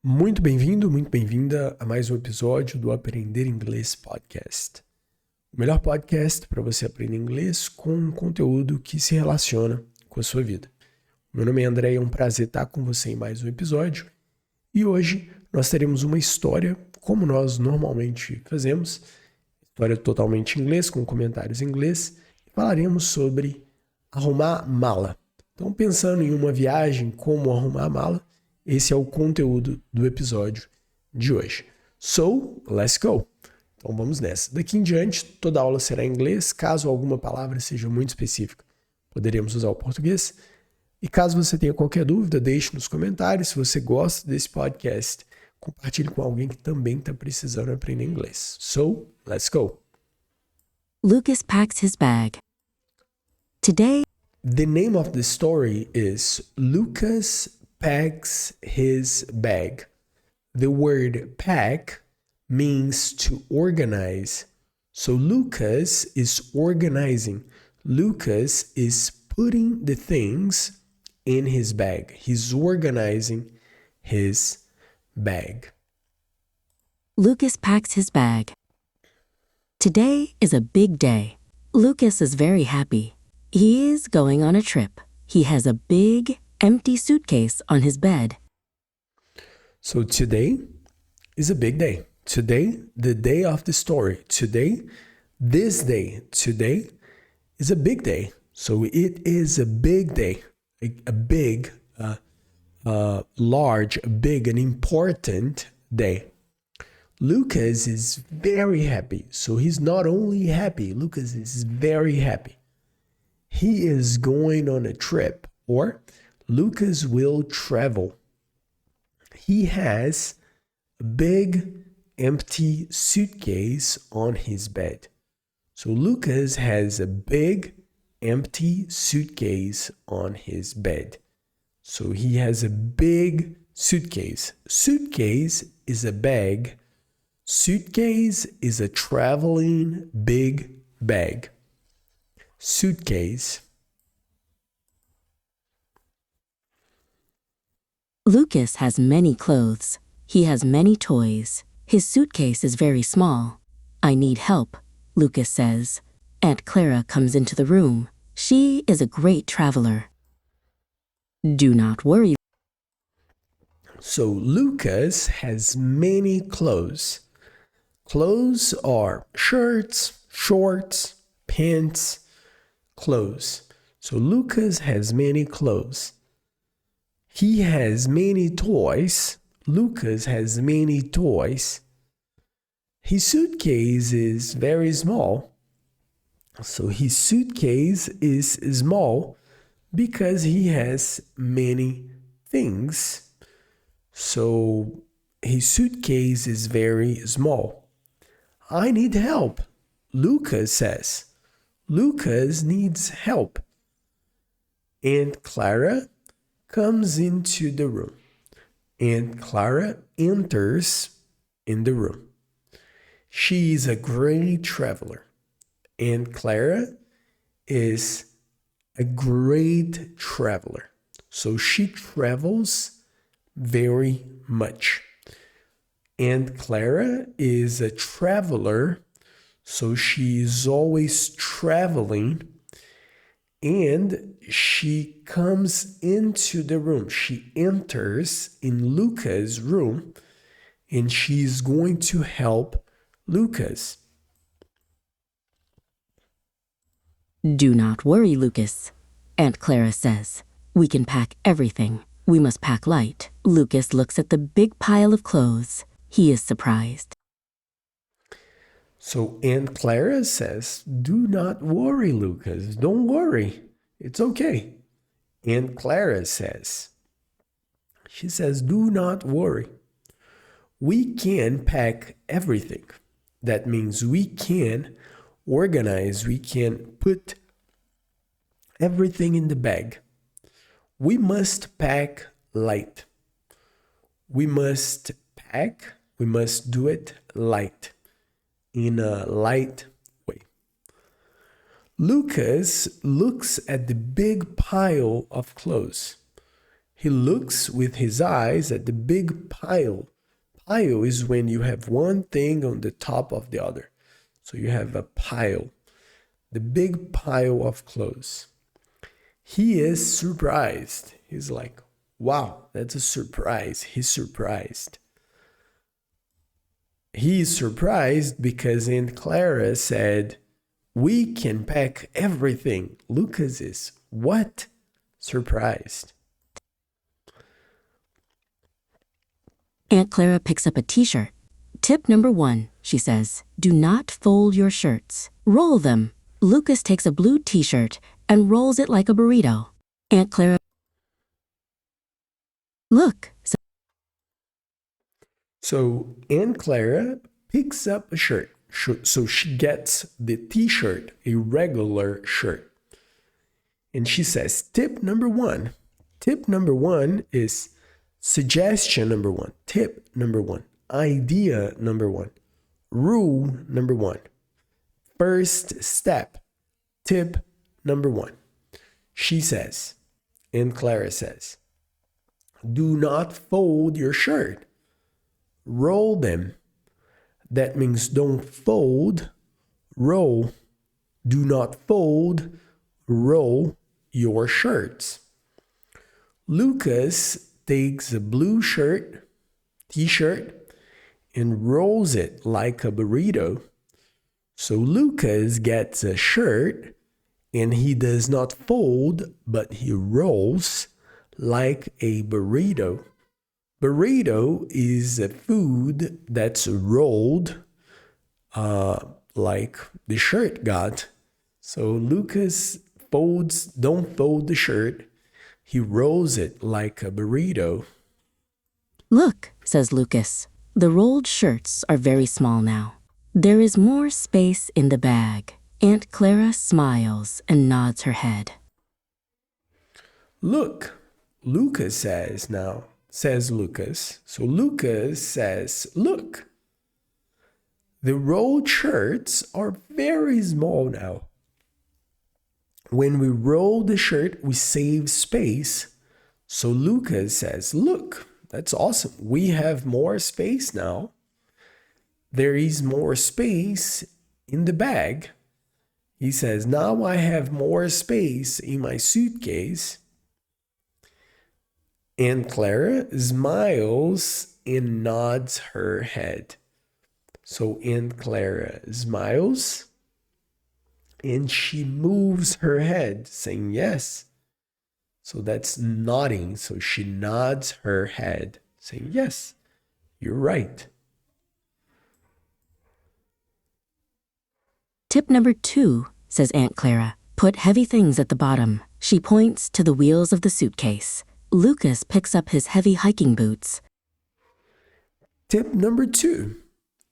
Muito bem-vindo, muito bem-vinda a mais um episódio do Aprender Inglês Podcast. O melhor podcast para você aprender inglês com um conteúdo que se relaciona com a sua vida. Meu nome é André e é um prazer estar com você em mais um episódio. E hoje nós teremos uma história, como nós normalmente fazemos, história totalmente em inglês, com comentários em inglês, e falaremos sobre arrumar mala. Então, pensando em uma viagem, como arrumar mala, esse é o conteúdo do episódio de hoje. So, let's go! Então vamos nessa. Daqui em diante, toda aula será em inglês. Caso alguma palavra seja muito específica, poderemos usar o português. E caso você tenha qualquer dúvida, deixe nos comentários. Se você gosta desse podcast, compartilhe com alguém que também está precisando aprender inglês. So, let's go! Lucas packs his bag. Today, The name of the story is Lucas packs his bag. The word pack means to organize. So Lucas is organizing. Lucas is putting the things in his bag. He's organizing his bag. Lucas packs his bag. Today is a big day. Lucas is very happy. He is going on a trip. He has a big, empty suitcase on his bed. So today is a big day. Today, the day of the story. Today, this day. Today is a big day. So it is a big day. A big, large, big, an important day. Lucas is very happy. So he's not only happy, Lucas is very happy. He is going on a trip, or Lucas will travel. He has a big empty suitcase on his bed. So Lucas has a big empty suitcase on his bed. So he has a big suitcase. Suitcase is a bag. Suitcase is a traveling big bag. Suitcase. Lucas has many clothes. He has many toys. His suitcase is very small. I need help, Lucas says. Aunt Clara comes into the room. She is a great traveler. Do not worry. So Lucas has many clothes. Clothes are shirts, shorts, pants, clothes. So Lucas has many clothes. He has many toys. Lucas has many toys. His suitcase is very small. So his suitcase is small because he has many things. So his suitcase is very small. I need help, Lucas says. Lucas needs help. Aunt Clara comes into the room. Aunt Clara enters in the room. She is a great traveler. Aunt Clara is a great traveler. So she travels very much. Aunt Clara is a traveler, so she is always traveling, and she comes into the room. She enters in Lucas' room, and she's going to help Lucas. Do not worry, Lucas, Aunt Clara says. We can pack everything. We must pack light. Lucas looks at the big pile of clothes. He is surprised. So Aunt Clara says, do not worry, Lucas. Don't worry. It's okay. Aunt Clara says, do not worry. We can pack everything. That means we can organize, we can put everything in the bag. We must pack light. We must do it light, in a light way. Lucas looks at the big pile of clothes. He looks with his eyes at the big pile. Pile is when you have one thing on the top of the other. So you have a pile, the big pile of clothes. He is surprised. He's like, wow, that's a surprise. He's surprised. He is surprised because Aunt Clara said, we can pack everything. Lucas is what? Surprised. Aunt Clara picks up a t-shirt. Tip number 1, she says, do not fold your shirts. Roll them. Lucas takes a blue t-shirt and rolls it like a burrito. Aunt Clara, look. So Aunt Clara picks up a shirt. So she gets the t-shirt, a regular shirt. And she says, tip number 1. Tip number 1 is suggestion number 1. Tip number 1. Idea number 1. Rule number 1. First step. Tip number 1. She says, and Clara says, do not fold your shirt. Roll them. That means don't fold, roll. Do not fold, roll your shirts. Lucas takes a blue shirt, t-shirt, and rolls it like a burrito. So Lucas gets a shirt and he does not fold, but he rolls like a burrito. Burrito is a food that's rolled like the shirt got. So Lucas don't fold the shirt. He rolls it like a burrito. Look, says Lucas. The rolled shirts are very small now. There is more space in the bag. Aunt Clara smiles and nods her head. Look, Lucas says now. Says Lucas. So Lucas says, look, the rolled shirts are very small now. When we roll the shirt, we save space. So Lucas says, look, that's awesome. We have more space now. There is more space in the bag. He says, now I have more space in my suitcase. Aunt Clara smiles and nods her head. So Aunt Clara smiles and she moves her head, saying yes. So that's nodding. So she nods her head, saying, yes, you're right. Tip number 2, says Aunt Clara, put heavy things at the bottom. She points to the wheels of the suitcase. Lucas picks up his heavy hiking boots. Tip number 2,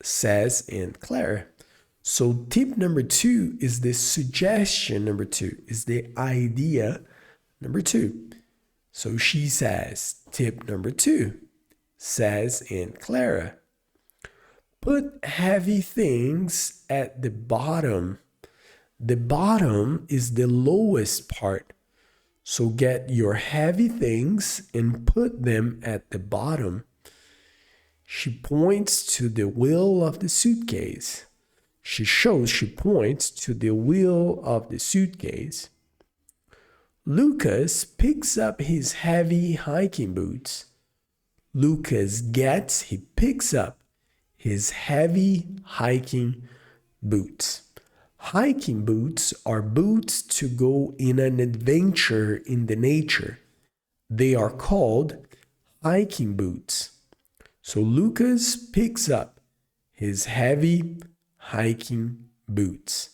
says Aunt Clara. So tip number 2 is the suggestion number 2, is the idea number 2. So she says, tip number 2, says Aunt Clara. Put heavy things at the bottom. The bottom is the lowest part. So get your heavy things and put them at the bottom. She points to the wheel of the suitcase. She points to the wheel of the suitcase. Lucas picks up his heavy hiking boots. He picks up his heavy hiking boots. Hiking boots are boots to go in an adventure in the nature. They are called hiking boots. So Lucas picks up his heavy hiking boots.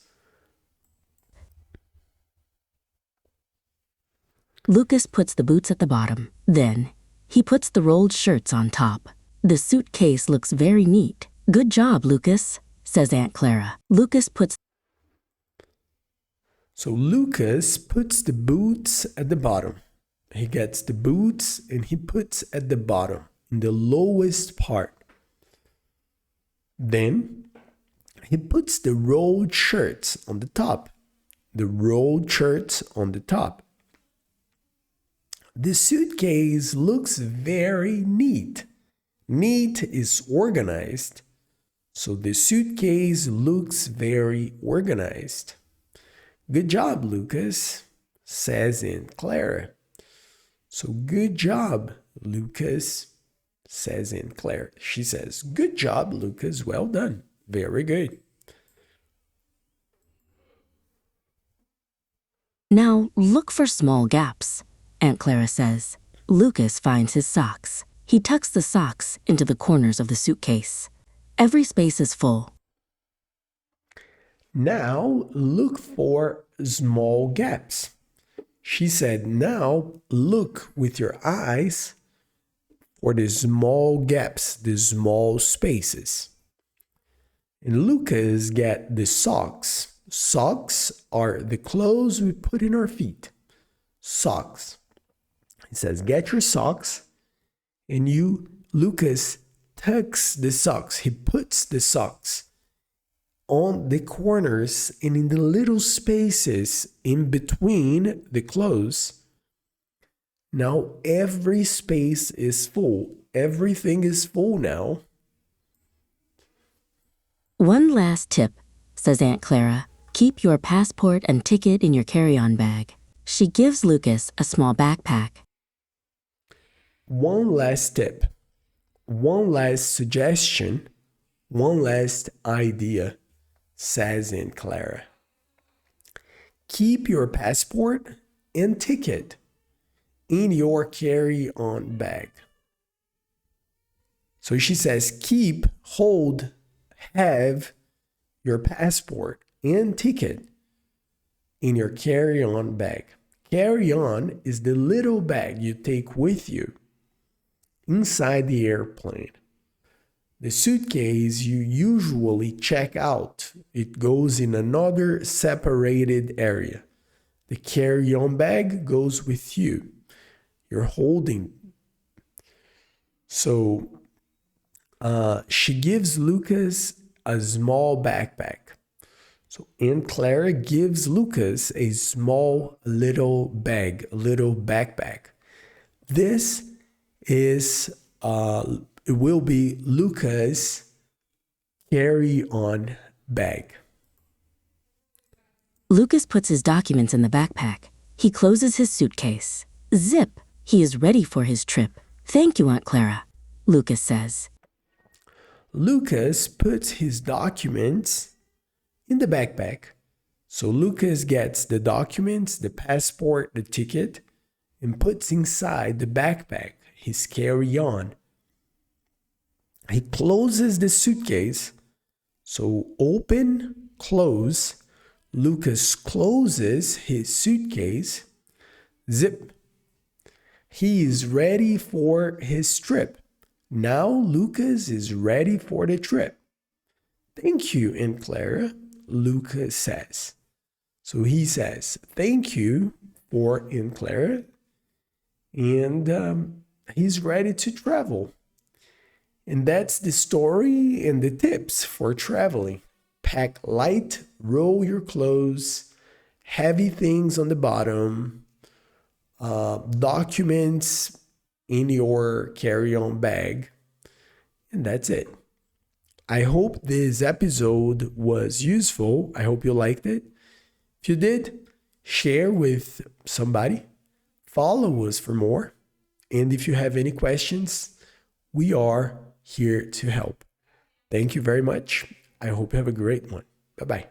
Lucas puts the boots at the bottom. Then he puts the rolled shirts on top. The suitcase looks very neat. Good job, Lucas, says Aunt Clara. Lucas puts the boots at the bottom. He gets the boots and he puts at the bottom, in the lowest part. Then he puts the rolled shirts on the top. The rolled shirts on the top. The suitcase looks very neat. Neat is organized. So the suitcase looks very organized. Good job, Lucas, says Aunt Clara. So good job, Lucas, says Aunt Clara. She says, good job, Lucas. Well done. Very good. Now look for small gaps, Aunt Clara says. Lucas finds his socks. He tucks the socks into the corners of the suitcase. Every space is full. Now look for small gaps. She said, now look with your eyes for the small gaps, the small spaces. And Lucas get the socks. Socks are the clothes we put in our feet. Socks. He says, get your socks. And Lucas tucks the socks. He puts the socks on the corners and in the little spaces in between the clothes. Now every space is full. Everything is full now. One last tip, says Aunt Clara. Keep your passport and ticket in your carry-on bag. She gives Lucas a small backpack. One last tip, one last suggestion, one last idea, says Aunt Clara. Keep your passport and ticket in your carry-on bag. So she says, keep, hold, have your passport and ticket in your carry-on bag. Carry-on is the little bag you take with you inside the airplane. The suitcase you usually check out. It goes in another separated area. The carry-on bag goes with you. You're holding. So she gives Lucas a small backpack. So Aunt Clara gives Lucas a small little bag, a little backpack. This is it will be Lucas' carry-on bag. Lucas puts his documents in the backpack. He closes his suitcase. Zip! He is ready for his trip. Thank you, Aunt Clara, Lucas says. Lucas puts his documents in the backpack. So Lucas gets the documents, the passport, the ticket, and puts inside the backpack his carry-on. He closes the suitcase. So open, close. Lucas closes his suitcase. Zip. He is ready for his trip. Now Lucas is ready for the trip. Thank you, Aunt Clara, Lucas says. So he says, thank you for Aunt Clara. And he's ready to travel. And that's the story and the tips for traveling. Pack light, roll your clothes, heavy things on the bottom, documents in your carry-on bag, and that's it. I hope this episode was useful. I hope you liked it. If you did, share with somebody. Follow us for more. And if you have any questions, we are here to help. Thank you very much. I hope you have a great one. Bye-bye.